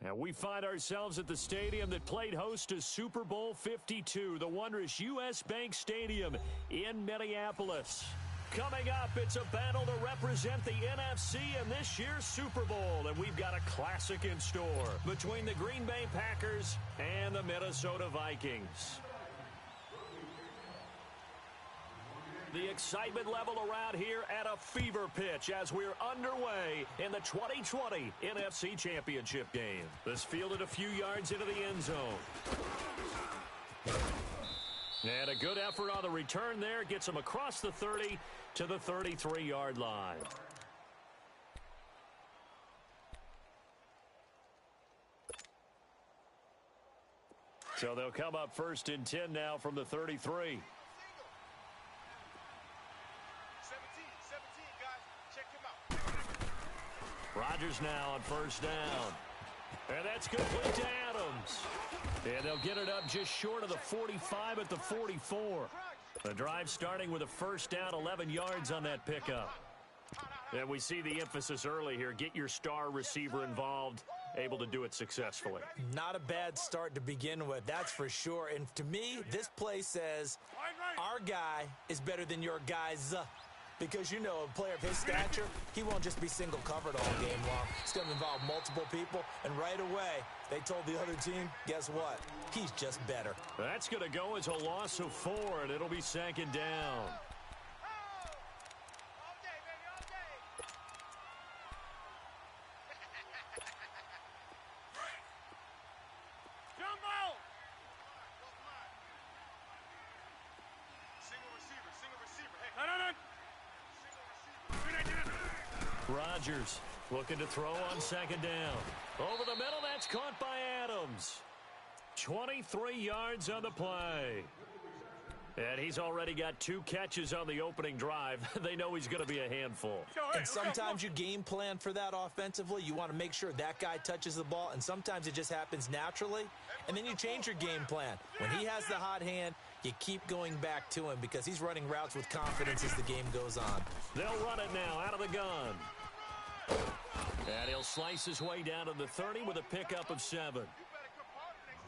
And we find ourselves at the stadium that played host to Super Bowl 52, the wondrous U.S. Bank Stadium in Minneapolis. Coming up, it's a battle to represent the NFC in this year's Super Bowl, and we've got a classic in store between the Green Bay Packers and the Minnesota Vikings. The excitement level around here at a fever pitch as we're underway in the 2020 NFC Championship game. This fielded a few yards into the end zone. And a good effort on the return there gets him across the 30 to the 33-yard line. So they'll come up 1st and 10 now from the 33. Rodgers now on 1st down. And that's complete to Adams. And they'll get it up just short of the 45 at the 44. The drive starting with a 1st down, 11 yards on that pickup. And we see the emphasis early here. Get your star receiver involved, able to do it successfully. Not a bad start to begin with, that's for sure. And to me, this play says our guy is better than your guys. Because, you know, a player of his stature, he won't just be single covered all game long. It's going to involve multiple people. And right away, they told the other team, guess what? He's just better. That's going to go as a loss of 4, and it'll be 2nd down. Rodgers looking to throw on 2nd down. Over the middle, that's caught by Adams. 23 yards on the play. And he's already got 2 catches on the opening drive. They know he's going to be a handful. And sometimes you game plan for that offensively. You want to make sure that guy touches the ball, and sometimes it just happens naturally. And then you change your game plan. When he has the hot hand, you keep going back to him because he's running routes with confidence as the game goes on. They'll run it now out of the gun. And he'll slice his way down to the 30 with a pickup of 7.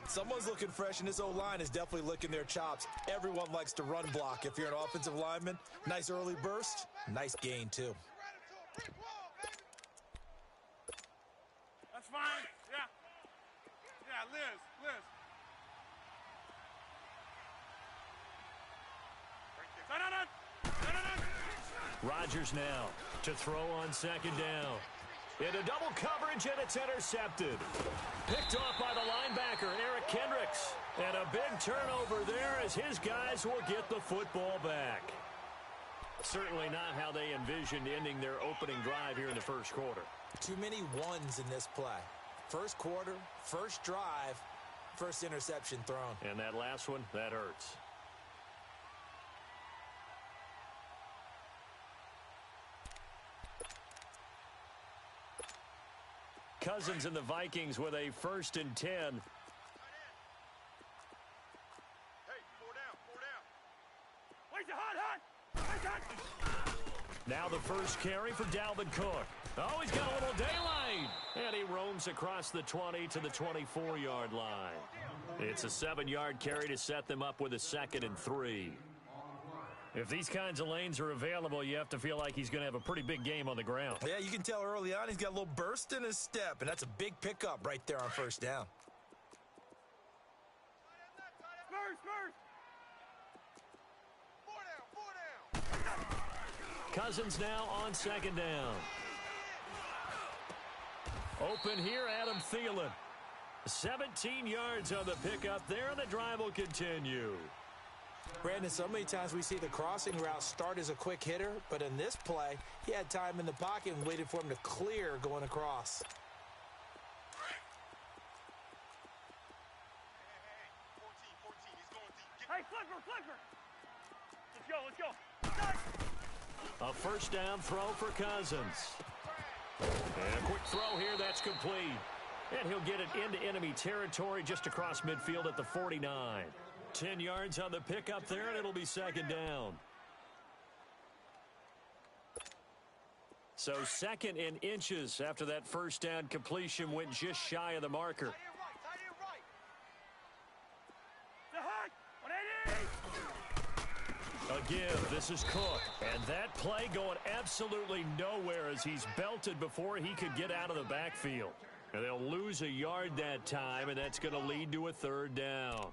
Someone's looking fresh, and this O-line is definitely licking their chops. Everyone likes to run block. If you're an offensive lineman, nice early burst, nice gain, too. That's fine. Yeah. Yeah, Liz. Rodgers now to throw on 2nd down. Into double coverage, and it's intercepted. Picked off by the linebacker, Eric Kendricks. And a big turnover there as his guys will get the football back. Certainly not how they envisioned ending their opening drive here in the 1st quarter. Too many ones in this play. 1st quarter, 1st drive, 1st interception thrown. And that last one, that hurts. Cousins and the Vikings with a 1st and 10. Hey, 4 down. Where's the hot? Now the 1st carry for Dalvin Cook. Oh, he's got a little daylight. And he roams across the 20 to the 24-yard line. It's a 7-yard carry to set them up with a 2nd and 3. If these kinds of lanes are available, you have to feel like he's going to have a pretty big game on the ground. Yeah, you can tell early on he's got a little burst in his step, and that's a big pickup right there on 1st down. Spurs. 4 down. Cousins now on 2nd down. Open here, Adam Thielen. 17 yards on the pickup there, and the drive will continue. Brandon, so many times we see the crossing route start as a quick hitter, but in this play, he had time in the pocket and waited for him to clear going across. Hey, flipper. Let's go. A 1st down throw for Cousins. And a quick throw here, that's complete. And he'll get it into enemy territory just across midfield at the 49. 10 yards on the pickup there, and it'll be 2nd down. So 2nd in inches after that first down completion went just shy of the marker. Tight end right. The hut. 180. A give. This is Cook. And that play going absolutely nowhere as he's belted before he could get out of the backfield. And they'll lose a yard that time, and that's going to lead to a 3rd down.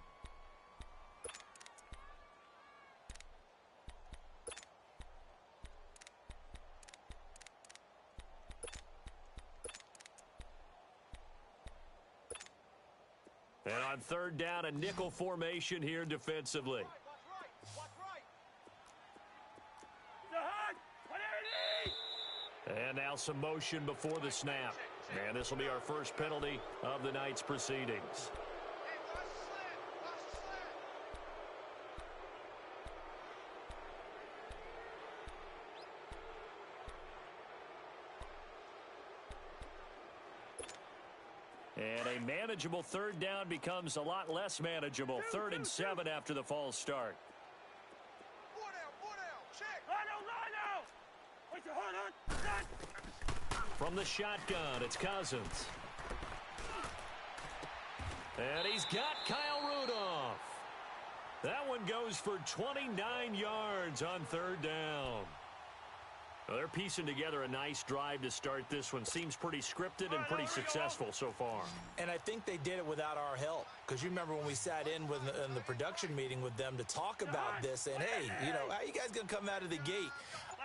And on 3rd down, a nickel formation here defensively. Watch right. The hut. 180. And now some motion before the snap. And this will be our first penalty of the night's proceedings. Hey, watch the slant. Watch the slant. And a manageable 3rd down becomes a lot less manageable. 3rd and 7 after the false start. 4 down. Check. Line out. Wait the hut. From the shotgun, it's Cousins. And he's got Kyle Rudolph. That one goes for 29 yards on 3rd down. Well, they're piecing together a nice drive to start this one. Seems pretty scripted and pretty successful so far. And I think they did it without our help. Because you remember when we sat in the production meeting with them to talk about this. And, hey, you know, how you guys going to come out of the gate?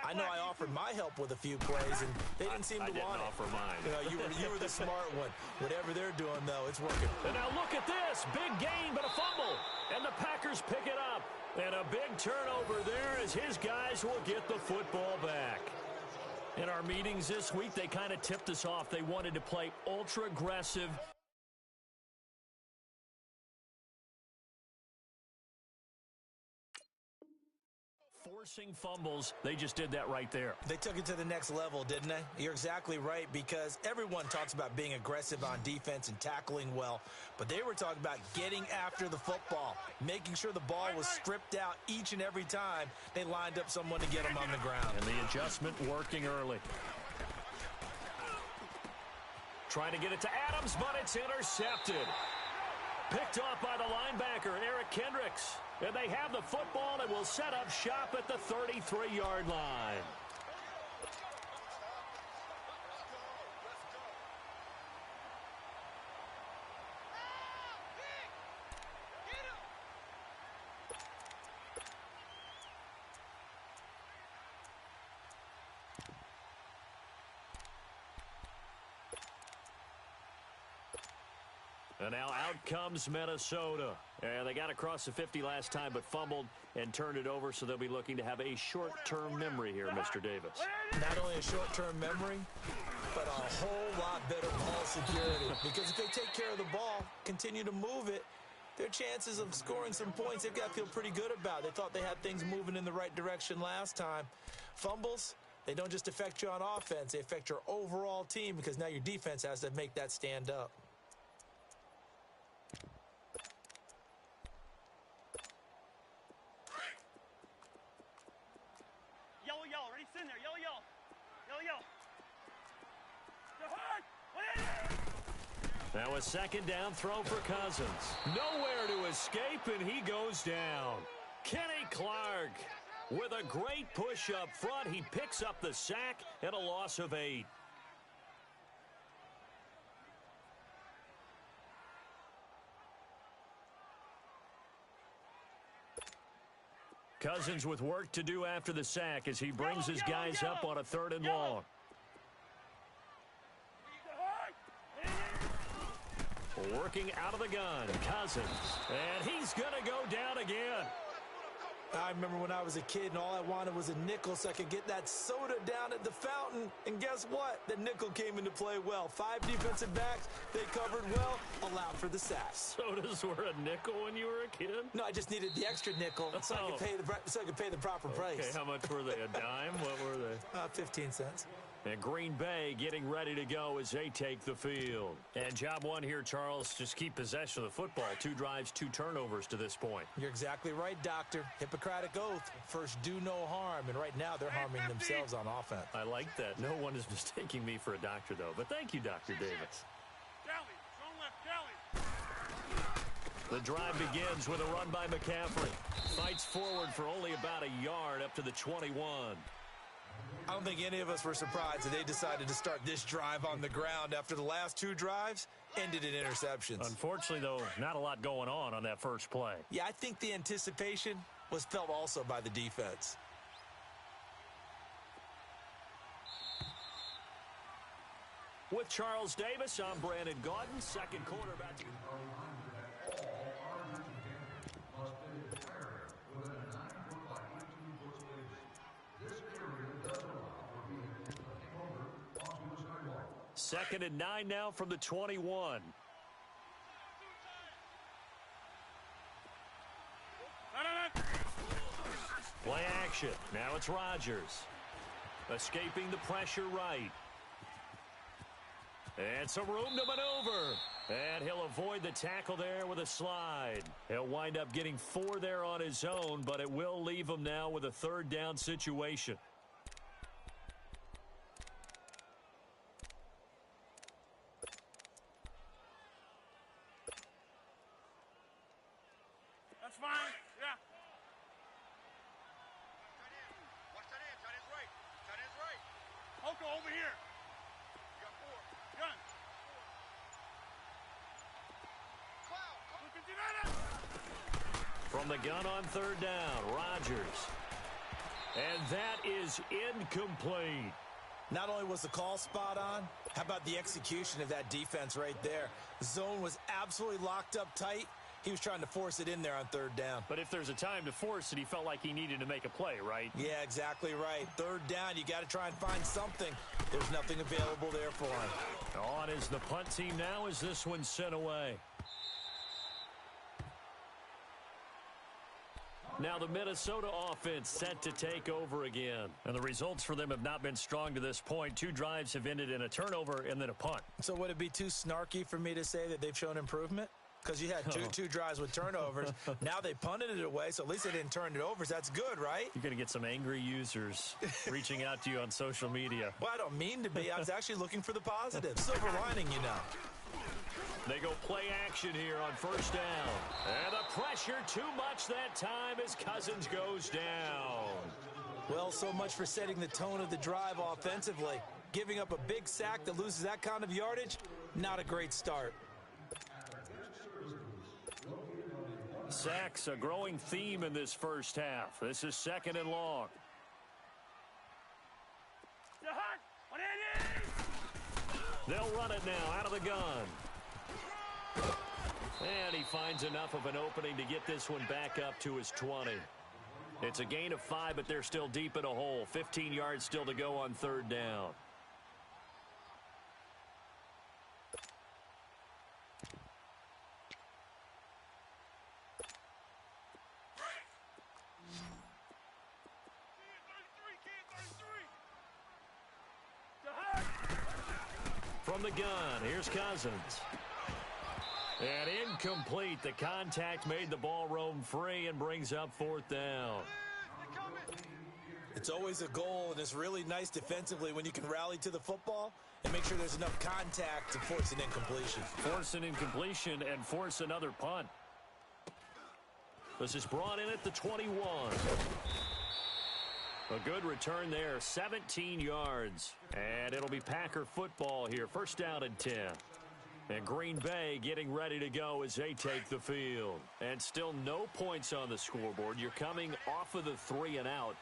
I know I offered my help with a few plays, and they didn't seem to want it. I didn't offer mine. You were the smart one. Whatever they're doing, though, it's working. And now look at this. Big gain, but a fumble. And the Packers pick it up. And a big turnover there as his guys will get the football back. In our meetings this week, they kind of tipped us off. They wanted to play ultra-aggressive. Forcing fumbles, they just did that right there. They took it to the next level, didn't they? You're exactly right, because everyone talks about being aggressive on defense and tackling well, but they were talking about getting after the football, making sure the ball was stripped out each and every time they lined up someone to get them on the ground. And the adjustment working early. Trying to get it to Adams, but it's intercepted. Picked off by the linebacker, Eric Kendricks. And they have the football and will set up shop at the 33-yard line. And now out comes Minnesota. And they got across the 50 last time, but fumbled and turned it over, so they'll be looking to have a short-term memory here, Mr. Davis. Not only a short-term memory, but a whole lot better ball security. Because if they take care of the ball, continue to move it, their chances of scoring some points, they've got to feel pretty good about. They thought they had things moving in the right direction last time. Fumbles, they don't just affect you on offense, they affect your overall team, because now your defense has to make that stand up. Yellow. Ready? Send there. Yellow. Now a second down throw for Cousins. Nowhere to escape, and he goes down. Kenny Clark with a great push up front. He picks up the sack and a loss of 8. Cousins with work to do after the sack as he brings his guys up on a 3rd and long. Working out of the gun, Cousins. And he's going to go down again. I remember when I was a kid and all I wanted was a nickel so I could get that soda down at the fountain. And guess what? The nickel came into play well. 5 defensive backs, they covered well, allowed for the sacks. Sodas were a nickel when you were a kid? No, I just needed the extra nickel so I could pay the proper price. Okay, how much were they? A dime? What were they? 15 cents. And Green Bay getting ready to go as they take the field. And job one here, Charles, just keep possession of the football. 2 drives, 2 turnovers to this point. You're exactly right, Doctor. Hippocratic oath. First, do no harm. And right now, they're harming themselves on offense. I like that. No one is mistaking me for a doctor, though. But thank you, Dr. Davis. The drive begins with a run by McCaffrey. Fights forward for only about a yard up to the 21. I don't think any of us were surprised that they decided to start this drive on the ground after the last 2 drives ended in interceptions. Unfortunately, though, not a lot going on that first play. Yeah, I think the anticipation was felt also by the defense. With Charles Davis, I'm Brandon Gaudin, second quarterback. Second and 9 now from the 21. Play action. Now it's Rodgers. Escaping the pressure right. And some room to maneuver. And he'll avoid the tackle there with a slide. He'll wind up getting 4 there on his own, but it will leave him now with a 3rd down situation. That's fine. Yeah. Watch that end. Tight end's right. Tight end's right. Hoko, over here. You got 4. Gun. From the gun on 3rd down, Rodgers. And that is incomplete. Not only was the call spot on, how about the execution of that defense right there? The zone was absolutely locked up tight. He was trying to force it in there on 3rd down. But if there's a time to force it, he felt like he needed to make a play, right? Yeah, exactly right. 3rd down, you got to try and find something. There's nothing available there for him. On is the punt team now as this one's sent away. Now the Minnesota offense set to take over again. And the results for them have not been strong to this point. 2 drives have ended in a turnover and then a punt. So would it be too snarky for me to say that they've shown improvement? Because you had two drives with turnovers. Now they punted it away, so at least they didn't turn it over. So that's good, right? You're going to get some angry users reaching out to you on social media. Well, I don't mean to be. I was actually looking for the positive. Silver lining, you know. They go play action here on 1st down. And the pressure too much that time as Cousins goes down. Well, so much for setting the tone of the drive offensively. Giving up a big sack that loses that kind of yardage, not a great start. Sacks, a growing theme in this first half. This is 2nd and long. They'll run it now out of the gun. And he finds enough of an opening to get this one back up to his 20. It's a gain of 5, but they're still deep in a hole. 15 yards still to go on 3rd down. From the gun, here's Cousins. And incomplete. The contact made the ball roam free and brings up 4th down. It's always a goal, and it's really nice defensively when you can rally to the football and make sure there's enough contact to force an incompletion. Force an incompletion and force another punt. This is brought in at the 21. A good return there, 17 yards. And it'll be Packer football here. 1st down and 10. And Green Bay getting ready to go as they take the field. And still no points on the scoreboard. You're coming off of the 3 and out.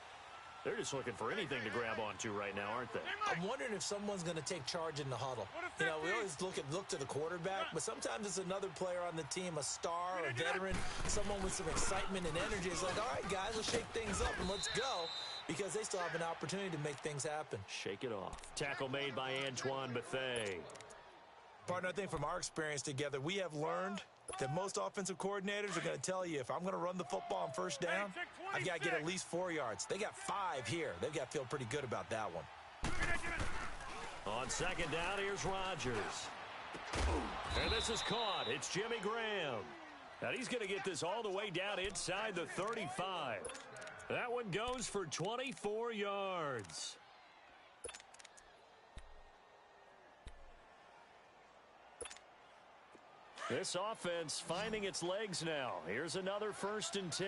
They're just looking for anything to grab onto right now, aren't they? I'm wondering if someone's going to take charge in the huddle. You know, we always look to the quarterback, but sometimes it's another player on the team, a star, a veteran, someone with some excitement and energy. It's like, all right, guys, let's shake things up and let's go, because they still have an opportunity to make things happen. Shake it off. Tackle made by Antoine Bethea. Partner, I think from our experience together, we have learned that most offensive coordinators are going to tell you, if I'm going to run the football on 1st down, I've got to get at least 4 yards. They got 5 here. They've got to feel pretty good about that one. On second down, here's Rodgers. And this is caught. It's Jimmy Graham. And he's going to get this all the way down inside the 35. That one goes for 24 yards. This offense finding its legs now. Here's another 1st and 10.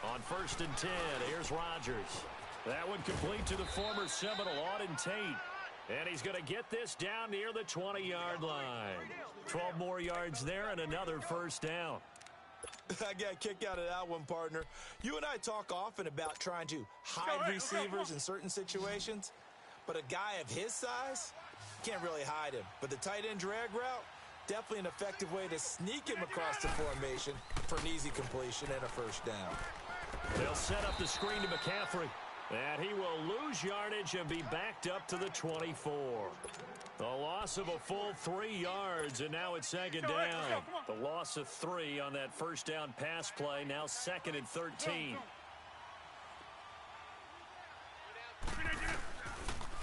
On 1st and 10, here's Rodgers. That one complete to the former Seminole, Auden Tate. And he's going to get this down near the 20-yard line. 12 more yards there and another 1st down. I got a kick out of that one, partner. You and I talk often about trying to hide receivers in certain situations. But a guy of his size, can't really hide him. But the tight end drag route, definitely an effective way to sneak him across the formation for an easy completion and a 1st down. They'll set up the screen to McCaffrey. And he will lose yardage and be backed up to the 24. A loss of a full 3 yards, and now it's 2nd down. The loss of 3 on that 1st down pass play, now 2nd and 13.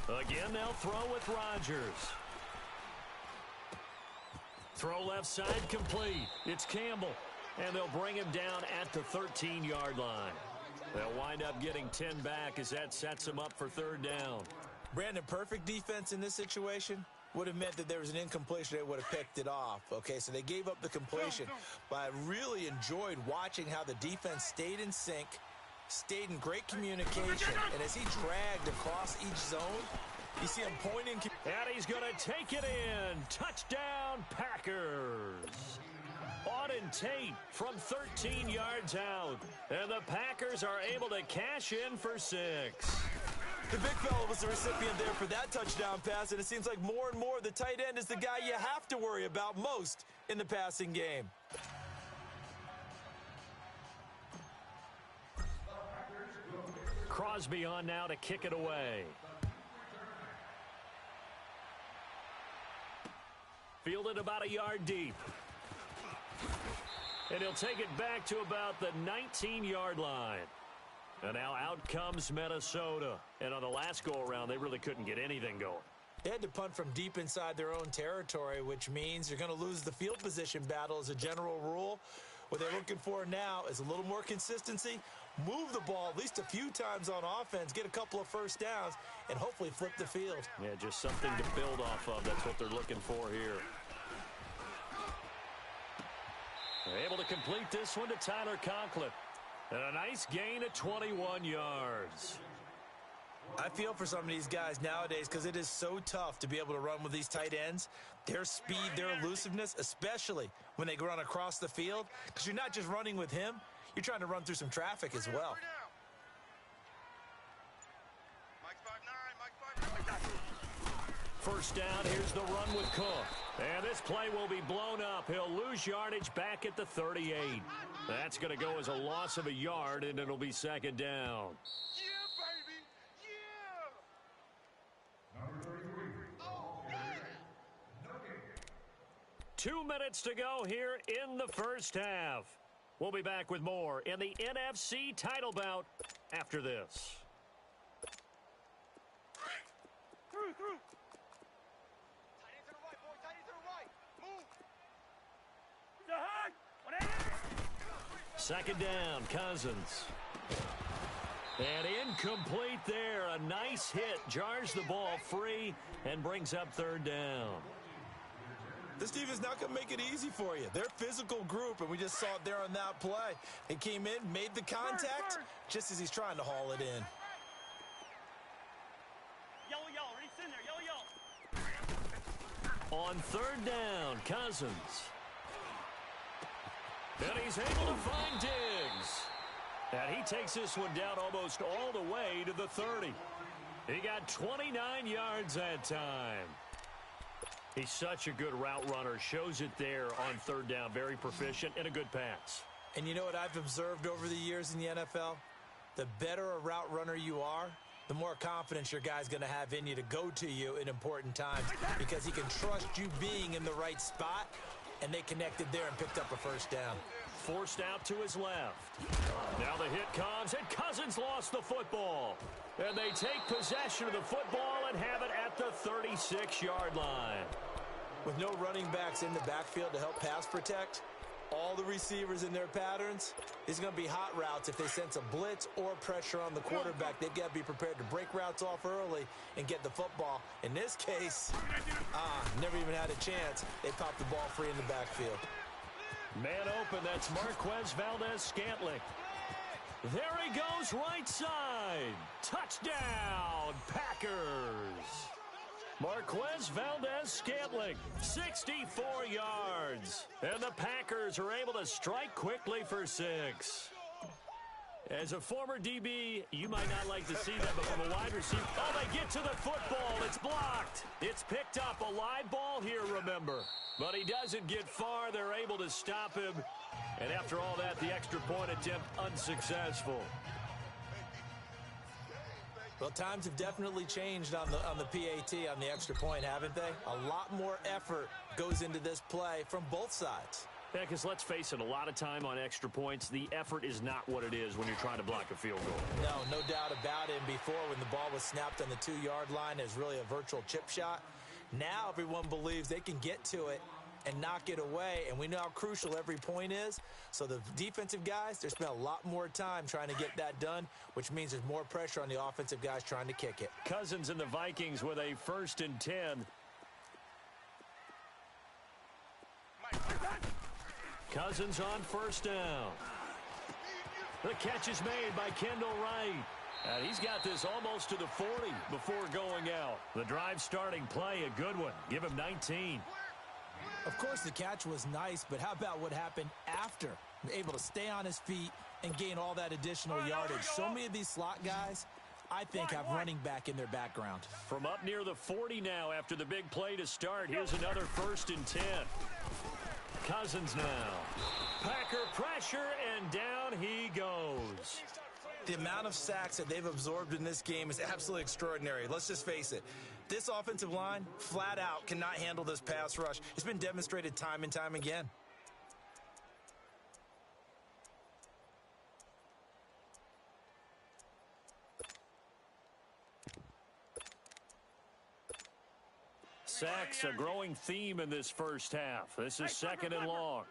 Again, they'll throw with Rodgers. Throw left side complete. It's Campbell. And they'll bring him down at the 13-yard line. They'll wind up getting 10 back as that sets him up for 3rd down. Brandon, perfect defense in this situation would have meant that there was an incompletion. They would have picked it off. Okay, so they gave up the completion. But I really enjoyed watching how the defense stayed in sync, stayed in great communication, and as he dragged across each zone, you see him pointing. And he's going to take it in. Touchdown, Packers. Auden Tate from 13 yards out. And the Packers are able to cash in for 6. The big fella was the recipient there for that touchdown pass, and it seems like more and more the tight end is the guy you have to worry about most in the passing game. Crosby on now to kick it away. Fielded about a yard deep. And he'll take it back to about the 19-yard line. And now out comes Minnesota. And on the last go-around, they really couldn't get anything going. They had to punt from deep inside their own territory, which means you're going to lose the field position battle as a general rule. What they're looking for now is a little more consistency, move the ball at least a few times on offense, get a couple of 1st downs, and hopefully flip the field. Yeah, just something to build off of. That's what they're looking for here. They're able to complete this one to Tyler Conklin. And a nice gain of 21 yards. I feel for some of these guys nowadays because it is so tough to be able to run with these tight ends. Their speed, their elusiveness, especially when they run across the field. Because you're not just running with him, you're trying to run through some traffic as well. First down, here's the run with Cook. And this play will be blown up. He'll lose yardage back at the 38. That's going to go as a loss of a yard, and it'll be 2nd down. Yeah, baby! Yeah! 2 minutes to go here in the 1st half. We'll be back with more in the NFC title bout after this. Through. Second down, Cousins. And incomplete there. A nice hit. Jars the ball free and brings up 3rd down. This team is not going to make it easy for you. They're a physical group, and we just saw it there on that play. They came in, made the contact, just as he's trying to haul it in. Yellow, ready, in there, yellow. On 3rd down, Cousins. And he's able to find Diggs. And he takes this one down almost all the way to the 30. He got 29 yards that time. He's such a good route runner. Shows it there on 3rd down. Very proficient and a good pass. And you know what I've observed over the years in the NFL? The better a route runner you are, the more confidence your guy's going to have in you to go to you in important times because he can trust you being in the right spot, and they connected there and picked up a 1st down. forced out to his left. Now the hit comes, and Cousins lost the football. And they take possession of the football and have it at the 36-yard line. With no running backs in the backfield to help pass protect, all the receivers in their patterns, these are going to be hot routes. If they sense a blitz or pressure on the quarterback, they've got to be prepared to break routes off early and get the football. In this case, never even had a chance. They popped the ball free in the backfield. Man open, that's Marquez Valdez-Scantling. There he goes, right side. Touchdown, Packers. Marquez Valdez-Scantling, 64 yards. And the Packers are able to strike quickly for 6. As a former DB, you might not like to see that, but from a wide receiver, they get to the football. It's blocked. It's picked up. A live ball here, remember. But he doesn't get far. They're able to stop him. And after all that, the extra point attempt unsuccessful. Well, times have definitely changed on the PAT, on the extra point, haven't they? A lot more effort goes into this play from both sides. Yeah, because let's face it, a lot of time on extra points, the effort is not what it is when you're trying to block a field goal. No doubt about it. And before, when the ball was snapped on the 2-yard line, it was really a virtual chip shot. Now everyone believes they can get to it and knock it away, and we know how crucial every point is. So the defensive guys, they spent a lot more time trying to get that done, which means there's more pressure on the offensive guys trying to kick it. Cousins and the Vikings with a 1st and 10. Cousins on 1st down. The catch is made by Kendall Wright. And he's got this almost to the 40 before going out. The drive starting play, a good one. Give him 19. Of course, the catch was nice, but how about what happened after? Able to stay on his feet and gain all that additional yardage. So many of these slot guys, I think, have running back in their background. From up near the 40 now after the big play to start. Here's another 1st and 10. Cousins now. Packer pressure, and down he goes. The amount of sacks that they've absorbed in this game is absolutely extraordinary. Let's just face it. This offensive line, flat out, cannot handle this pass rush. It's been demonstrated time and time again. Sacks, a growing theme in this first half. This is 2nd and long.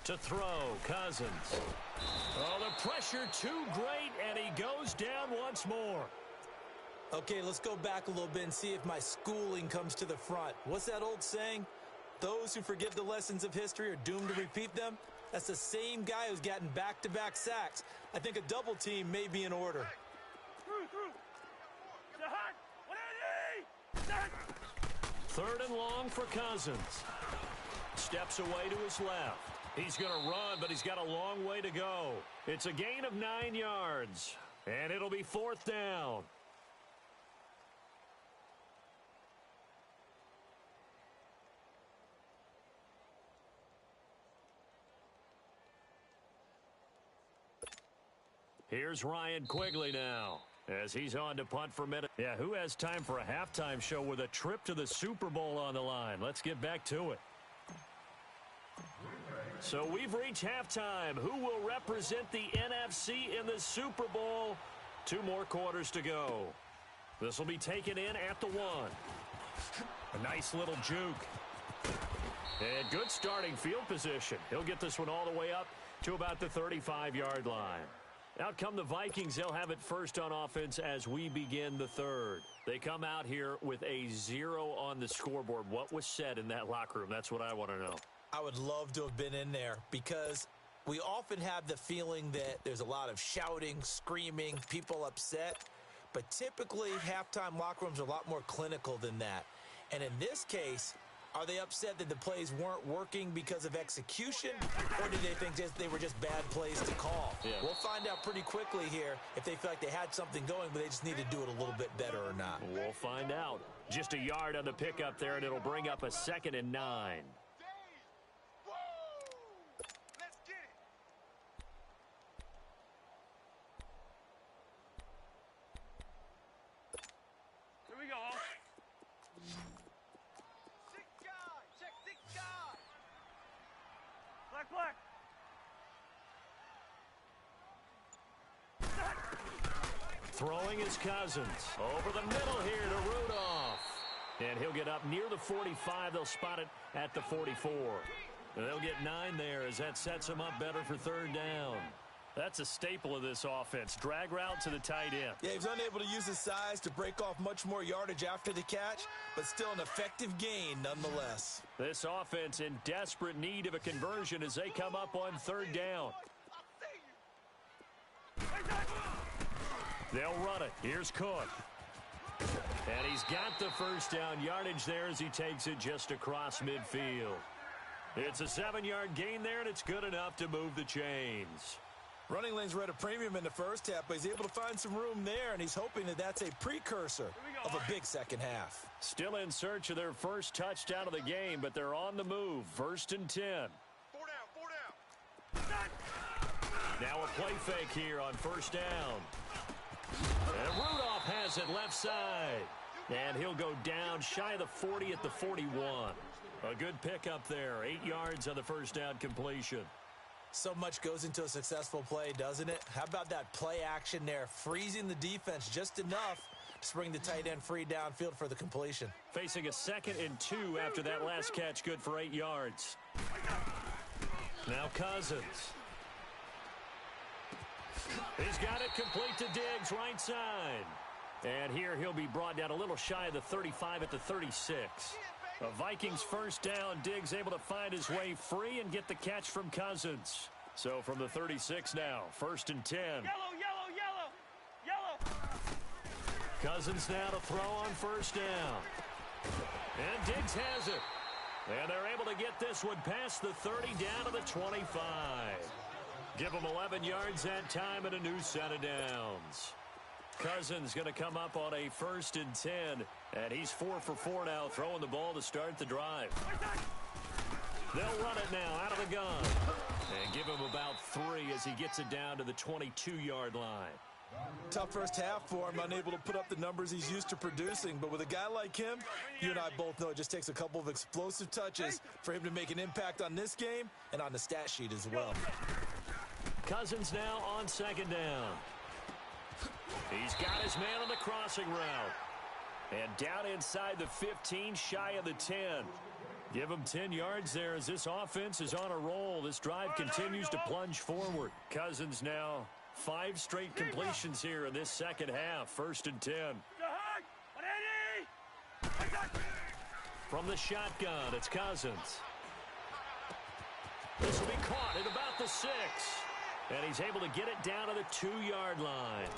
To throw, Cousins. Oh, the pressure too great, and he goes down once more. Okay, let's go back a little bit and see if my schooling comes to the front. What's that old saying? Those who forget the lessons of history are doomed to repeat them. That's the same guy who's gotten back-to-back sacks. I think a double team may be in order. 3rd and long for Cousins. Steps away to his left. He's going to run, but he's got a long way to go. It's a gain of 9 yards, and it'll be 4th down. Here's Ryan Quigley now, as he's on to punt for a minute. Yeah, who has time for a halftime show with a trip to the Super Bowl on the line? Let's get back to it. So we've reached halftime. Who will represent the NFC in the Super Bowl? 2 more quarters to go. This will be taken in at the 1. A nice little juke. And good starting field position. He'll get this one all the way up to about the 35-yard line. Out come the Vikings. They'll have it first on offense as we begin the 3rd. They come out here with a 0 on the scoreboard. What was said in that locker room? That's what I want to know. I would love to have been in there because we often have the feeling that there's a lot of shouting, screaming, people upset. But typically, halftime locker rooms are a lot more clinical than that. And in this case, are they upset that the plays weren't working because of execution? Or did they think they were just bad plays to call? Yeah. We'll find out pretty quickly here if they feel like they had something going, but they just need to do it a little bit better or not. We'll find out. Just a yard on the pickup there, and it'll bring up a 2nd and 9. Throwing is Cousins. Over the middle here to Rudolph. And he'll get up near the 45. They'll spot it at the 44. And they'll get 9 there as that sets them up better for third down. That's a staple of this offense. Drag route to the tight end. Yeah, he was unable to use his size to break off much more yardage after the catch, but still an effective gain nonetheless. This offense in desperate need of a conversion as they come up on third down. They'll run it. Here's Cook. And he's got the first down yardage there as he takes it just across midfield. It's a 7-yard gain there, and it's good enough to move the chains. Running lanes were at a premium in the first half, but he's able to find some room there, and he's hoping that that's a precursor of a big second half. Still in search of their first touchdown of the game, but they're on the move. 1st and 10. 4 down. Now a play fake here on first down. And Rudolph has it left side. And he'll go down shy of the 40 at the 41. A good pickup there. 8 yards on the first down completion. So much goes into a successful play, doesn't it? How about that play action there, freezing the defense just enough to spring the tight end free downfield for the completion. Facing a 2nd and 2 after that last catch, good for 8 yards. Now Cousins. He's got it complete to Diggs, right side. And here he'll be brought down a little shy of the 35 at the 36. A Vikings first down. Diggs able to find his way free and get the catch from Cousins. So from the 36 now, 1st and 10. Yellow. Cousins now to throw on first down. And Diggs has it. And they're able to get this one past the 30 down to the 25. Give them 11 yards that time and a new set of downs. Cousins going to come up on a 1st and 10, and he's 4 for 4 now, throwing the ball to start the drive. They'll run it now out of the gun and give him about 3 as he gets it down to the 22-yard line. Tough first half for him, unable to put up the numbers he's used to producing. But with a guy like him, you and I both know it just takes a couple of explosive touches for him to make an impact on this game and on the stat sheet as well. Cousins now on 2nd down. He's got his man on the crossing route. And down inside the 15, shy of the 10. Give him 10 yards there as this offense is on a roll. This drive continues to plunge forward. Cousins now 5 straight completions here in this second half. 1st and 10. From the shotgun, it's Cousins. This will be caught at about the 6. And he's able to get it down to the 2-yard line.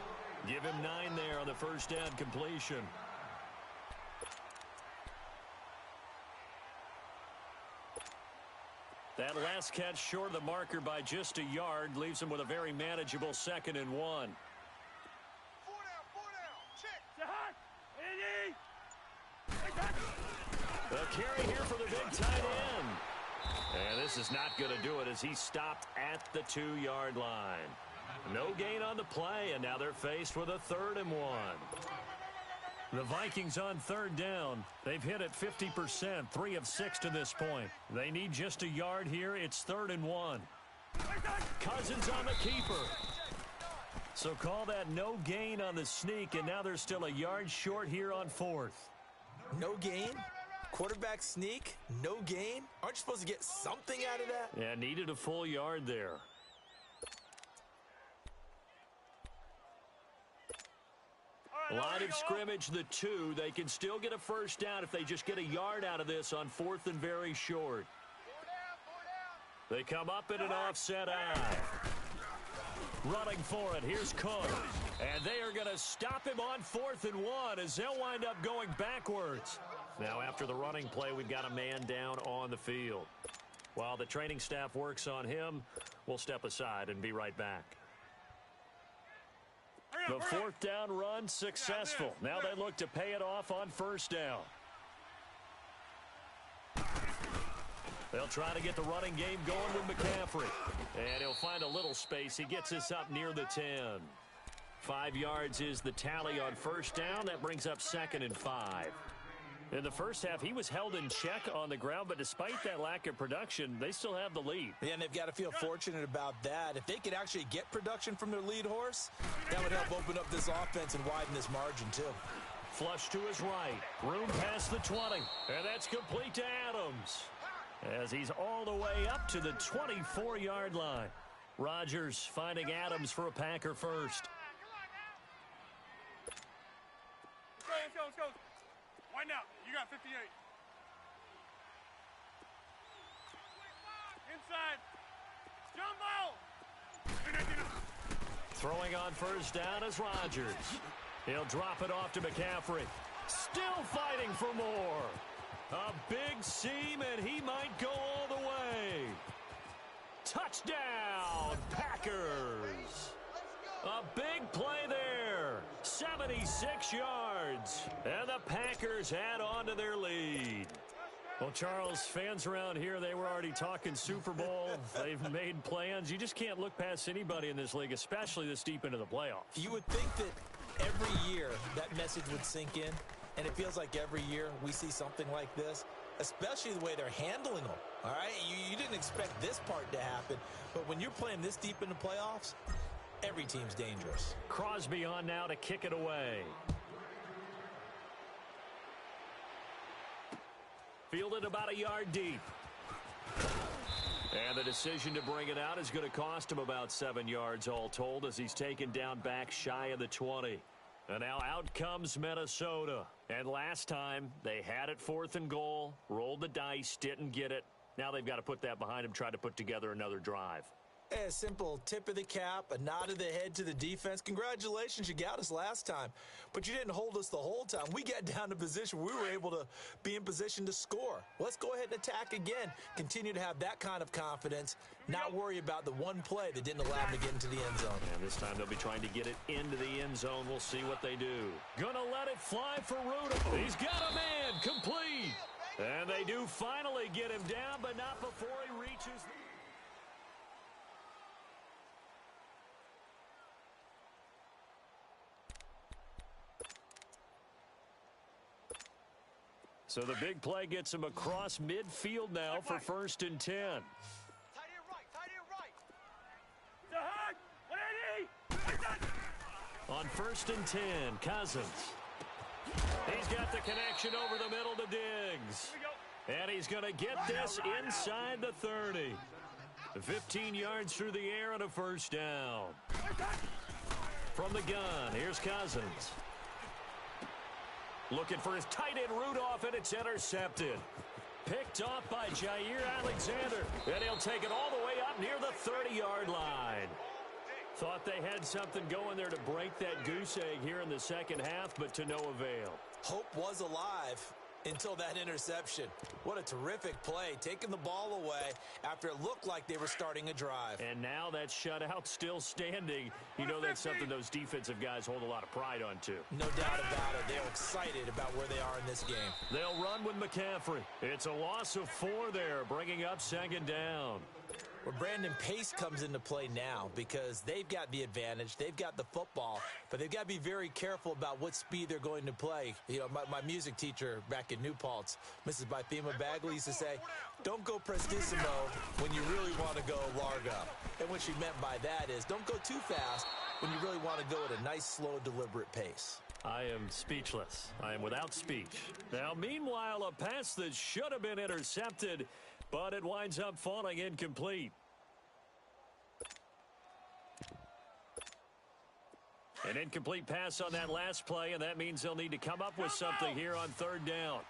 Give him 9 there on the first down completion. That last catch short of the marker by just a yard leaves him with a very manageable 2nd and 1. 4 down. Check. The carry here for the big tight end. And this is not going to do it as he stopped at the 2-yard line. No gain on the play, and now they're faced with a 3rd and 1. The Vikings on 3rd down. They've hit it 50%, 3 of 6 to this point. They need just a yard here. It's 3rd and 1. Cousins on the keeper. So call that no gain on the sneak, and now they're still a yard short here on 4th. No gain? Quarterback sneak? No gain? Aren't you supposed to get something out of that? Yeah, needed a full yard there. Line of scrimmage, the 2. They can still get a first down if they just get a yard out of this on 4th and very short. They come up in an offset eye. Running for it. Here's Cook. And they are going to stop him on 4th and 1 as they'll wind up going backwards. Now after the running play, we've got a man down on the field. While the training staff works on him, we'll step aside and be right back. The 4th down run successful. Now they look to pay it off on 1st down. They'll try to get the running game going with McCaffrey. And he'll find a little space. He gets this up near the 10. 5 yards is the tally on 1st down. That brings up 2nd and 5. In the first half, he was held in check on the ground, but despite that lack of production, they still have the lead. Yeah, and they've got to feel fortunate about that. If they could actually get production from their lead horse, that would help open up this offense and widen this margin, too. Flush to his right. Room past the 20. And that's complete to Adams, as he's all the way up to the 24-yard line. Rodgers finding Adams for a Packer first. Let's go. Wind out. You got 58. Inside. Jumbo. Throwing on first down is Rodgers. He'll drop it off to McCaffrey. Still fighting for more. A big seam, and he might go all the way. Touchdown, Packers. A big play there. 76 yards. And the Packers add on to their lead. Well, Charles, fans around here, they were already talking Super Bowl. They've made plans. You just can't look past anybody in this league, especially this deep into the playoffs. You would think that every year that message would sink in, and it feels like every year we see something like this, especially the way they're handling them. All right, you didn't expect this part to happen, but when you're playing this deep in the playoffs, every team's dangerous. Crosby on now to kick it away. Fielded about a yard deep. And the decision to bring it out is going to cost him about 7 yards all told, as he's taken down back shy of the 20. And now out comes Minnesota. And last time they had it 4th and goal, rolled the dice, didn't get it. Now they've got to put that behind them, try to put together another drive. A simple tip of the cap, a nod of the head to the defense. Congratulations, you got us last time. But you didn't hold us the whole time. We got down to position. We were able to be in position to score. Let's go ahead and attack again. Continue to have that kind of confidence. Not worry about the one play that didn't allow them to get into the end zone. And this time they'll be trying to get it into the end zone. We'll see what they do. Gonna let it fly for Rudolph. He's got a man complete. And they do finally get him down, but not before he reaches the... So the big play gets him across midfield now for 1st and 10. Tight end right. On 1st and 10, Cousins. He's got the connection over the middle to Diggs. And he's going to get this inside the 30. 15 yards through the air and a first down. From the gun, here's Cousins. Looking for his tight end Rudolph, and it's intercepted. Picked off by Jair Alexander. And he'll take it all the way up near the 30-yard line. Thought they had something going there to break that goose egg here in the second half, but to no avail. Hope was alive until that interception. What a terrific play, taking the ball away after it looked like they were starting a drive. And now that shutout still standing. You know that's something those defensive guys hold a lot of pride on, too. No doubt about it. They're excited about where they are in this game. They'll run with McCaffrey. It's a loss of 4 there, bringing up 2nd down. Well, Brandon, pace comes into play now because they've got the advantage. They've got the football, but they've got to be very careful about what speed they're going to play. You know, my music teacher back in New Paltz, Mrs. Bythema Bagley, used to say, don't go prestissimo when you really want to go largo. And what she meant by that is don't go too fast when you really want to go at a nice, slow, deliberate pace. I am speechless. I am without speech. Now, meanwhile, a pass that should have been intercepted, but it winds up falling incomplete. An incomplete pass on that last play, and that means they'll need to come up with something here on 3rd down.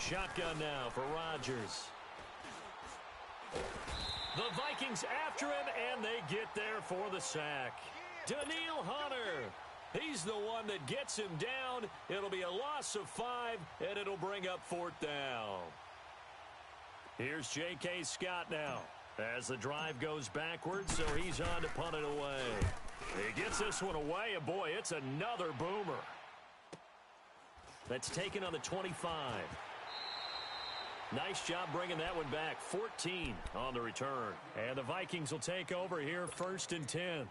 Shotgun now for Rodgers. The Vikings after him, and they get there for the sack. Daniil Hunter. He's the one that gets him down. It'll be a loss of 5, and it'll bring up 4th down. Here's J.K. Scott now as the drive goes backwards, so he's on to punt it away. He gets this one away, and boy, it's another boomer. That's taken on the 25. Nice job bringing that one back. 14 on the return. And the Vikings will take over here 1st and 10.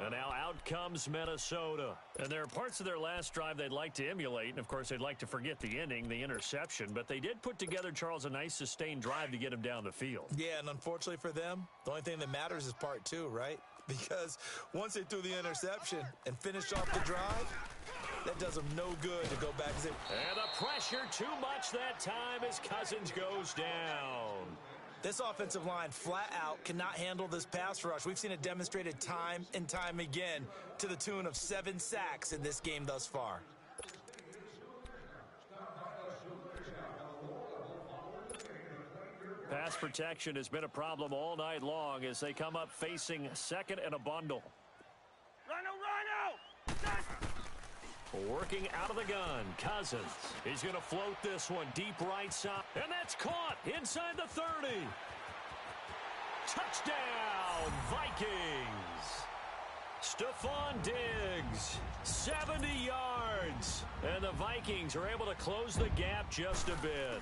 And now out comes Minnesota. And there are parts of their last drive they'd like to emulate. And, of course, they'd like to forget the inning, the interception. But they did put together, Charles, a nice sustained drive to get him down the field. Yeah, and unfortunately for them, the only thing that matters is part two, right? Because once they threw the interception and finished off the drive, that does them no good to go back and say. And the pressure too much that time as Cousins goes down. This offensive line flat out cannot handle this pass rush. We've seen it demonstrated time and time again to the tune of 7 sacks in this game thus far. Pass protection has been a problem all night long as they come up facing second and a bundle. Rhino! Working out of the gun, Cousins. He's going to float this one deep right side. And that's caught inside the 30. Touchdown, Vikings. Stephon Diggs, 70 yards. And the Vikings are able to close the gap just a bit.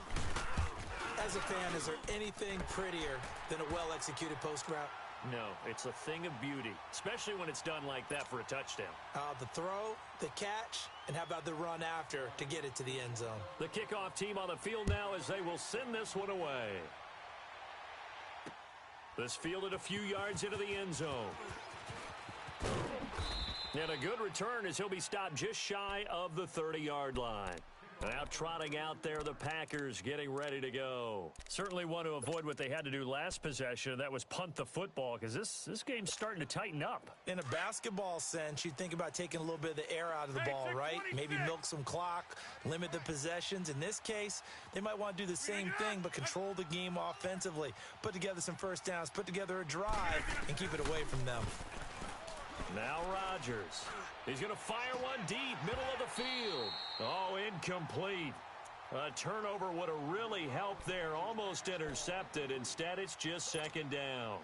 As a fan, is there anything prettier than a well-executed post route? No, it's a thing of beauty, especially when it's done like that for a touchdown. The throw, the catch, and how about the run after to get it to the end zone? The kickoff team on the field now as they will send this one away. This fielded a few yards into the end zone. And a good return as he'll be stopped just shy of the 30-yard line. Now trotting out there, the Packers getting ready to go. Certainly want to avoid what they had to do last possession, and that was punt the football, because this game's starting to tighten up. In a basketball sense, you think about taking a little bit of the air out of the ball, right? Maybe milk some clock, limit the possessions. In this case, they might want to do the same thing, but control the game offensively. Put together some first downs, put together a drive, and keep it away from them. Now Rodgers. He's going to fire one deep, middle of the field. Oh, incomplete. A turnover would have really helped there. Almost intercepted. Instead, it's just second down.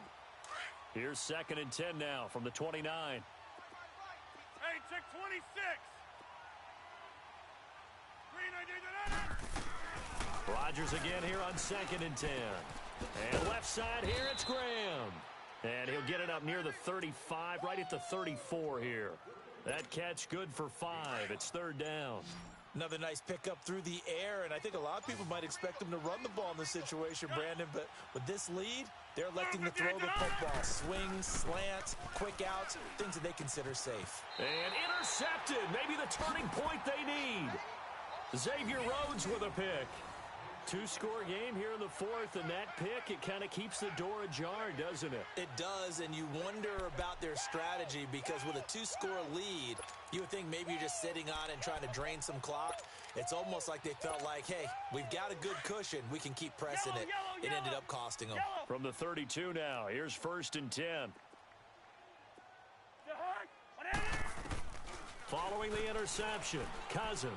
Here's 2nd and 10 now from the 29. Hey, check 26. Rodgers again here on 2nd and 10. And left side here, it's Graham. And he'll get it up near the 35, right at the 34 here. That catch good for 5. It's 3rd down. Another nice pickup through the air, and I think a lot of people might expect him to run the ball in this situation, Brandon, but with this lead, they're electing to throw the football. Swings, slants, quick outs, things that they consider safe. And intercepted. Maybe the turning point they need. Xavier Rhodes with a pick. 2-score game here in the 4th, and that pick, it kind of keeps the door ajar, doesn't it? It does, and you wonder about their strategy because with a 2-score lead, you would think maybe you're just sitting on it and trying to drain some clock. It's almost like they felt like, hey, we've got a good cushion. We can keep pressing it. It ended up costing them. From the 32 now, here's 1st and 10. Following the interception, Cousins.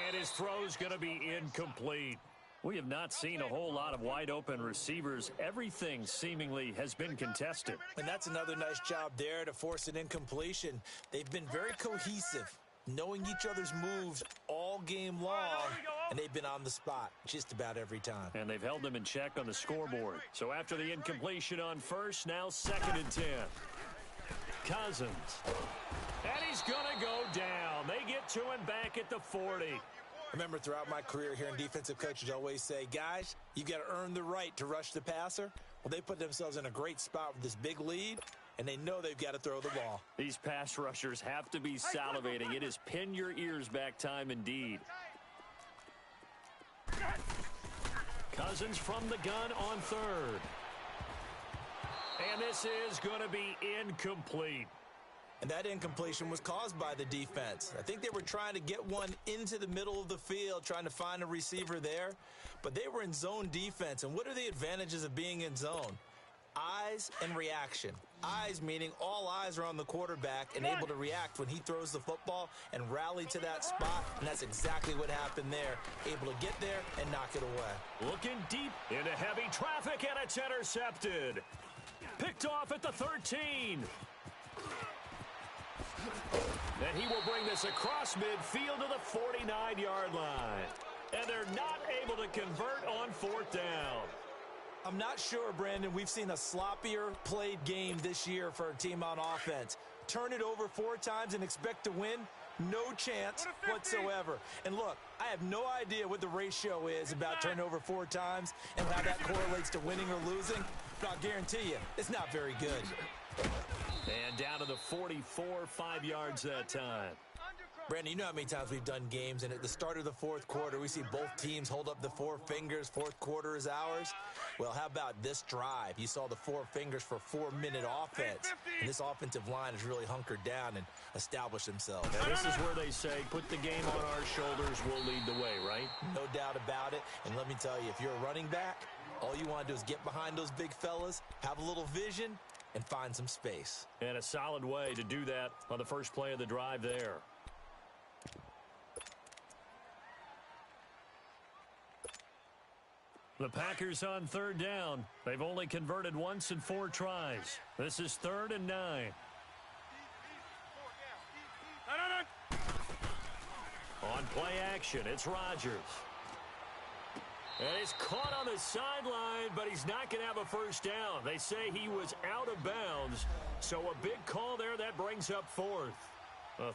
And his throw's going to be incomplete. We have not seen a whole lot of wide-open receivers. Everything seemingly has been contested. And that's another nice job there to force an incompletion. They've been very cohesive, knowing each other's moves all game long, and they've been on the spot just about every time. And they've held them in check on the scoreboard. So after the incompletion on 1st, now 2nd and 10. Cousins. And he's going to go down. They get to him back at the 40. I remember throughout my career hearing defensive coaches always say, guys, you got to earn the right to rush the passer. Well, they put themselves in a great spot with this big lead, and they know they've got to throw the ball. These pass rushers have to be salivating. It is pin your ears back time indeed. Cousins from the gun on 3rd. And this is going to be incomplete. And that incompletion was caused by the defense. I think they were trying to get one into the middle of the field, trying to find a receiver there. But they were in zone defense. And what are the advantages of being in zone? Eyes and reaction. Eyes meaning all eyes are on the quarterback and able to react when he throws the football and rally to that spot. And that's exactly what happened there. Able to get there and knock it away. Looking deep into heavy traffic, and it's intercepted. Picked off at the 13. And he will bring this across midfield to the 49-yard line. And they're not able to convert on 4th down. I'm not sure, Brandon. We've seen a sloppier played game this year for a team on offense. Turn it over 4 times and expect to win? No chance whatsoever. And look, I have no idea what the ratio is about turning over 4 times and how that correlates to winning or losing, but I'll guarantee you, it's not very good. And down to the 44, 5 yards that time. Brandon, you know how many times we've done games, and at the start of the fourth quarter, we see both teams hold up the 4 fingers, fourth quarter is ours. Well, how about this drive? You saw the 4 fingers for 4-minute offense, and this offensive line has really hunkered down and established themselves. And this is where they say, put the game on our shoulders, we'll lead the way, right? No doubt about it, and let me tell you, if you're a running back, all you want to do is get behind those big fellas, have a little vision, and find some space. And a solid way to do that on the first play of the drive there. The Packers on 3rd down. They've only converted once in 4 tries. This is 3rd and 9. On play action, it's Rodgers. And he's caught on the sideline, but he's not going to have a first down. They say he was out of bounds, so a big call there that brings up 4th.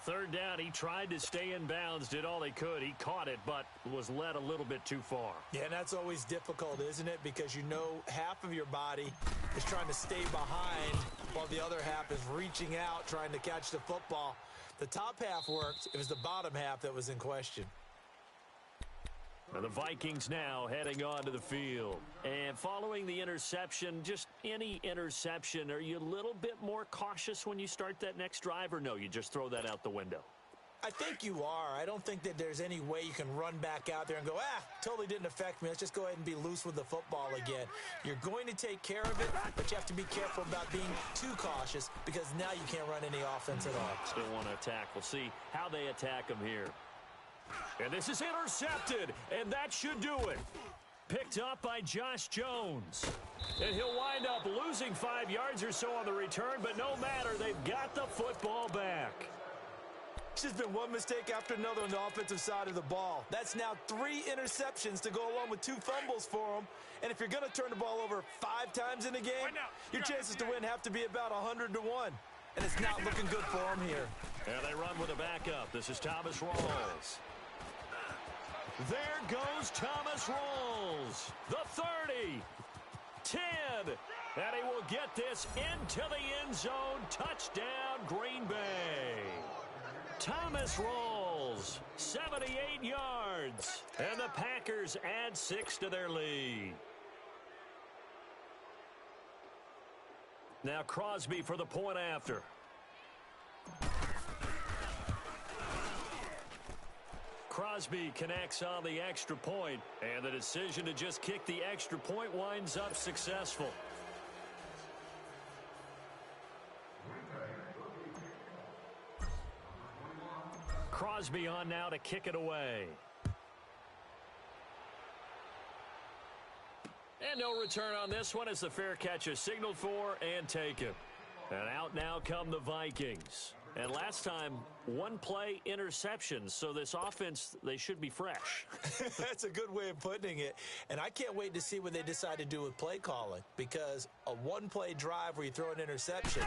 3rd down, he tried to stay in bounds, did all he could. He caught it, but was led a little bit too far. Yeah, and that's always difficult, isn't it? Because you know half of your body is trying to stay behind while the other half is reaching out, trying to catch the football. The top half worked. It was the bottom half that was in question. And the Vikings now heading onto the field. And following the interception, just any interception, are you a little bit more cautious when you start that next drive, or no, you just throw that out the window? I think you are. I don't think that there's any way you can run back out there and go, totally didn't affect me. Let's just go ahead and be loose with the football again. You're going to take care of it, but you have to be careful about being too cautious because now you can't run any offense at all. Still want to attack. We'll see how they attack them here. And this is intercepted, and that should do it. Picked up by Josh Jones. And he'll wind up losing 5 yards or so on the return, but no matter, they've got the football back. It's just been one mistake after another on the offensive side of the ball. That's now 3 interceptions to go along with 2 fumbles for them. And if you're going to turn the ball over 5 times in a game, your chances to win have to be about 100 to 1. And it's not looking good for them here. And they run with a backup. This is Thomas Rawls. There goes Thomas Rawls. The 30. 10. And he will get this into the end zone. Touchdown, Green Bay. Thomas Rawls, 78 yards. And the Packers add 6 to their lead. Now Crosby for the point after. Crosby connects on the extra point, and the decision to just kick the extra point winds up successful. Crosby on now to kick it away. And no return on this one as the fair catch is signaled for and taken. And out now come the Vikings. And last time, 1 play interceptions, so this offense, they should be fresh. That's a good way of putting it. And I can't wait to see what they decide to do with play calling, because a 1-play drive where you throw an interception,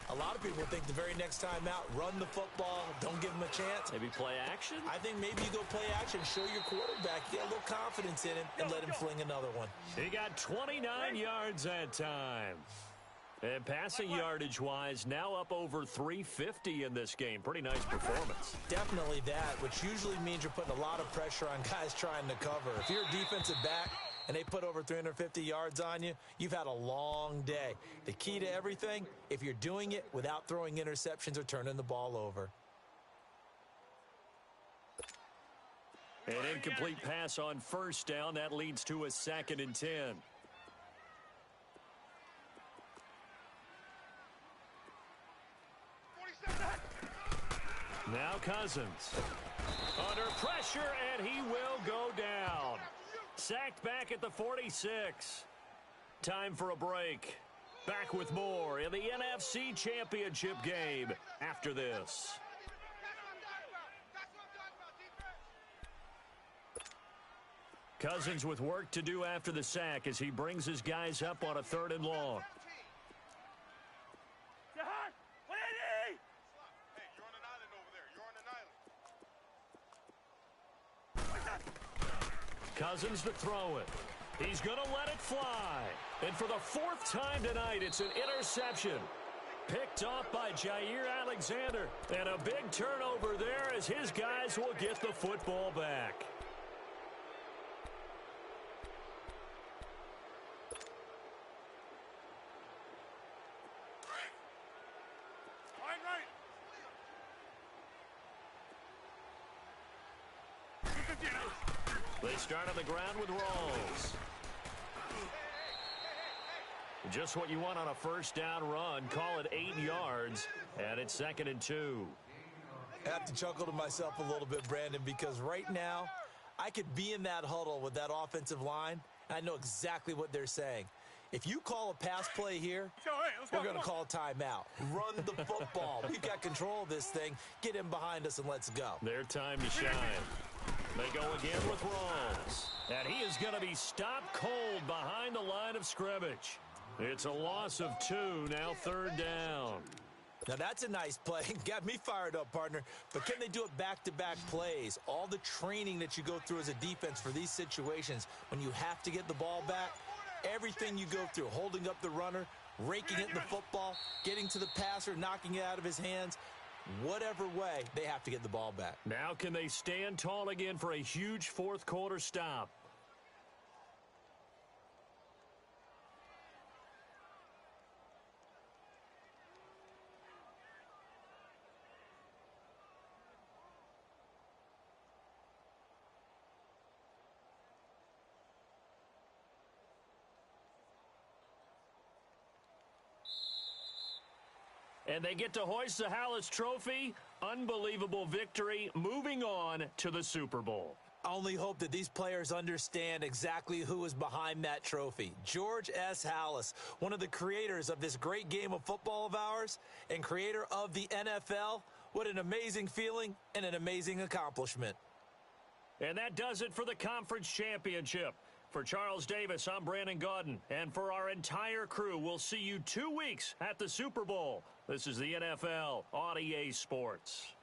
a lot of people think the very next time out, run the football, don't give them a chance. Maybe play action? I think maybe you go play action, show your quarterback, get a little confidence in him, and let him fling another one. He got 29 yards that time. And passing yardage-wise, now up over 350 in this game. Pretty nice performance. Definitely that, which usually means you're putting a lot of pressure on guys trying to cover. If you're a defensive back and they put over 350 yards on you, you've had a long day. The key to everything, if you're doing it without throwing interceptions or turning the ball over. An incomplete pass on first down. That leads to a 2nd and 10. Now Cousins. Under pressure, and he will go down. Sacked back at the 46. Time for a break. Back with more in the NFC Championship game after this. Cousins with work to do after the sack as he brings his guys up on a 3rd and long. Hey, you're on an island over there. You're on an island. Cousins to throw it. He's going to let it fly. And for the 4th time tonight, it's an interception. Picked off by Jair Alexander. And a big turnover there as his guys will get the football back. They start on the ground with Rawls. Just what you want on a 1st down run. Call it 8 yards, and it's 2nd and 2. I have to chuckle to myself a little bit, Brandon, because right now I could be in that huddle with that offensive line, and I know exactly what they're saying. If you call a pass play here, we're going to call a timeout. Run the football. We've got control of this thing. Get in behind us and let's go. Their time to shine. They go again with Rawls. And he is going to be stopped cold behind the line of scrimmage. It's a loss of 2, now 3rd down. Now that's a nice play. Got me fired up, partner. But can they do it back-to-back plays? All the training that you go through as a defense for these situations, when you have to get the ball back, everything you go through, holding up the runner, raking it in the football, getting to the passer, knocking it out of his hands, whatever way, they have to get the ball back. Now can they stand tall again for a huge 4th quarter stop? And they get to hoist the Hallis Trophy. Unbelievable victory. Moving on to the Super Bowl. I only hope that these players understand exactly who is behind that trophy. George S. Hallis, one of the creators of this great game of football of ours and creator of the NFL. What an amazing feeling and an amazing accomplishment. And that does it for the conference championship. For Charles Davis, I'm Brandon Gaudin. And for our entire crew, we'll see you 2 weeks at the Super Bowl. This is the NFL on EA Sports.